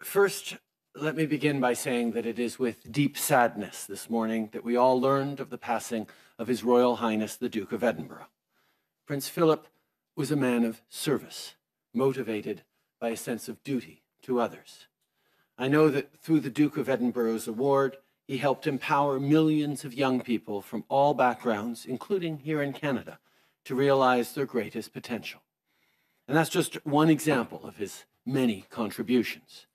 First, let me begin by saying that it is with deep sadness this morning that we all learned of the passing of His Royal Highness the Duke of Edinburgh. Prince Philip was a man of service, motivated by a sense of duty to others. I know that through the Duke of Edinburgh's award, he helped empower millions of young people from all backgrounds, including here in Canada, to realize their greatest potential. And that's just one example of his many contributions.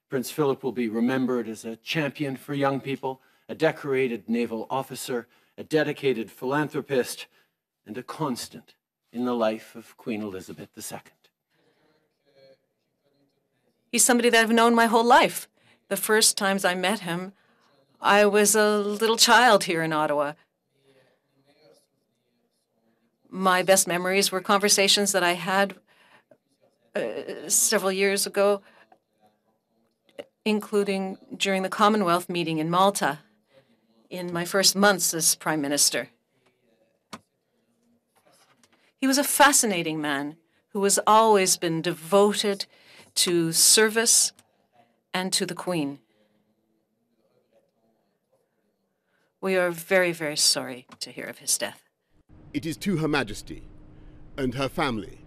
Prince Philip will be remembered as a champion for young people, a decorated naval officer, a dedicated philanthropist, and a constant in the life of Queen Elizabeth II. He's somebody that I've known my whole life. The first times I met him, I was a little child here in Ottawa. My best memories were conversations that I had several years ago, including during the Commonwealth meeting in Malta in my first months as Prime Minister. He was a fascinating man who has always been devoted to service and to the Queen. We are very, very sorry to hear of his death. It is to Her Majesty and her family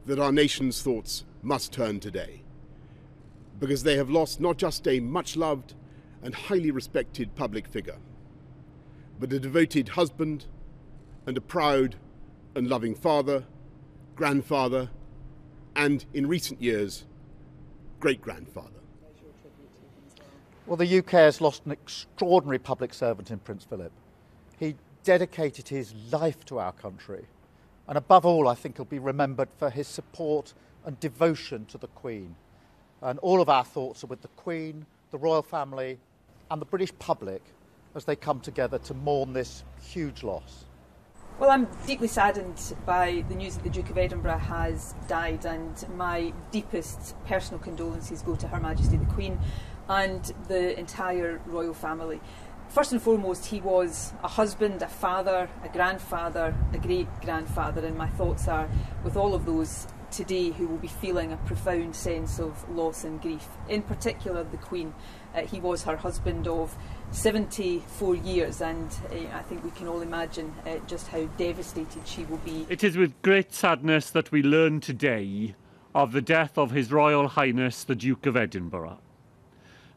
that our nation's thoughts must turn today, because they have lost not just a much-loved and highly respected public figure, but a devoted husband and a proud and loving father, grandfather, and, in recent years, great-grandfather. Well, the UK has lost an extraordinary public servant in Prince Philip. He dedicated his life to our country, and above all, I think he'll be remembered for his support and devotion to the Queen. And all of our thoughts are with the Queen, the royal family, and the British public as they come together to mourn this huge loss. Well, I'm deeply saddened by the news that the Duke of Edinburgh has died, and my deepest personal condolences go to Her Majesty the Queen and the entire royal family. First and foremost, he was a husband, a father, a grandfather, a great-grandfather, and my thoughts are with all of those today who will be feeling a profound sense of loss and grief. In particular, the Queen. He was her husband of 74 years, and I think we can all imagine just how devastated she will be. It is with great sadness that we learn today of the death of His Royal Highness the Duke of Edinburgh.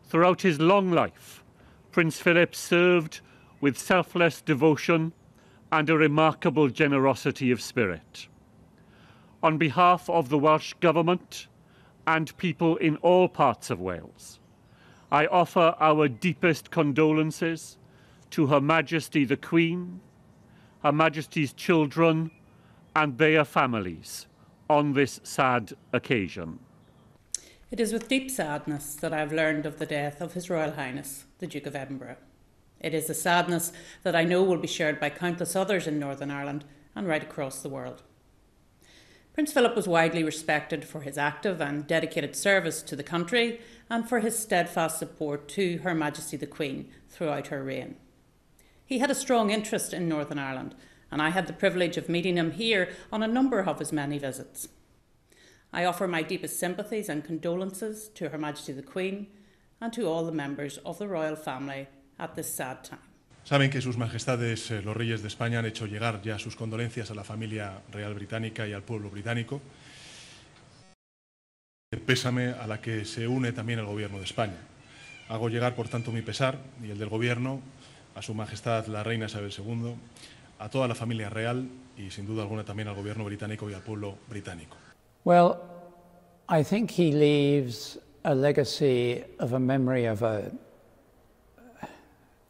Throughout his long life, Prince Philip served with selfless devotion and a remarkable generosity of spirit. On behalf of the Welsh Government and people in all parts of Wales, I offer our deepest condolences to Her Majesty the Queen, Her Majesty's children and their families on this sad occasion. It is with deep sadness that I have learned of the death of His Royal Highness the Duke of Edinburgh. It is a sadness that I know will be shared by countless others in Northern Ireland and right across the world. Prince Philip was widely respected for his active and dedicated service to the country and for his steadfast support to Her Majesty the Queen throughout her reign. He had a strong interest in Northern Ireland, and I had the privilege of meeting him here on a number of his many visits. I offer my deepest sympathies and condolences to Her Majesty the Queen and to all the members of the royal family at this sad time. Saben que sus majestades los reyes de España han hecho llegar ya sus condolencias a la familia real británica y al pueblo británico. Pésame a la que se une también el gobierno de España. Hago llegar, por tanto, mi pesar y el del gobierno a su majestad la reina Isabel II, a toda la familia real y, sin duda alguna, también al gobierno británico y al pueblo británico. Well, I think he leaves a legacy of a memory of a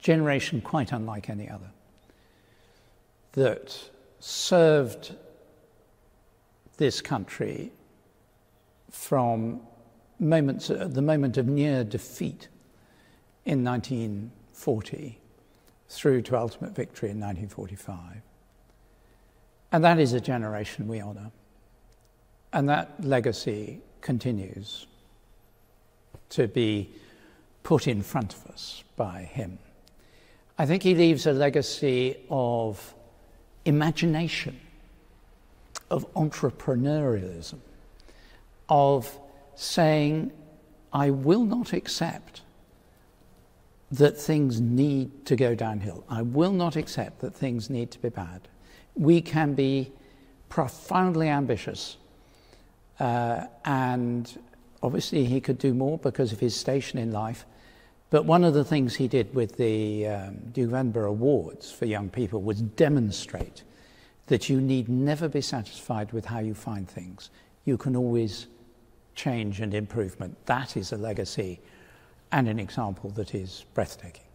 generation quite unlike any other, that served this country from the moment of near defeat in 1940 through to ultimate victory in 1945. And that is a generation we honour. And that legacy continues to be put in front of us by him. I think he leaves a legacy of imagination, of entrepreneurialism, of saying I will not accept that things need to go downhill. I will not accept that things need to be bad. We can be profoundly ambitious, and obviously he could do more because of his station in life. But one of the things he did with the Duke of Edinburgh Awards for young people was demonstrate that you need never be satisfied with how you find things. You can always change and improvement. That is a legacy and an example that is breathtaking.